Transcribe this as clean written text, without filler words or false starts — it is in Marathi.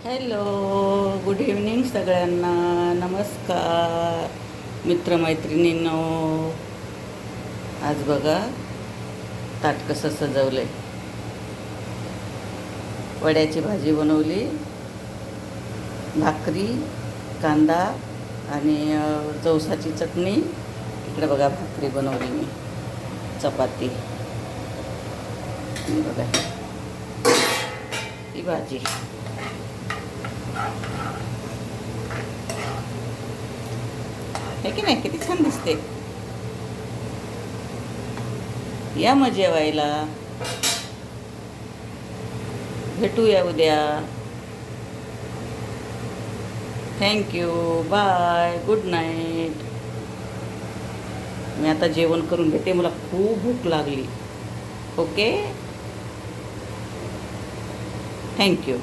हॅलो, गुड इव्हनिंग सगळ्यांना. नमस्कार मित्रमैत्रिणींनो. आज बघा ताट कसं सजवलं आहे. वड्याची भाजी बनवली, भाकरी, कांदा आणि जवसाची चटणी. इकडे बघा भाकरी बनवली मी, चपाती आणि बघा ही भाजी. आहे की नाही, किती छान दिसते. या मग जेवायला. भेटूया उद्या. Thank you, bye, good night. मी आता जेवण करून घेते, मला खूप भूक लागली. Okay, thank you.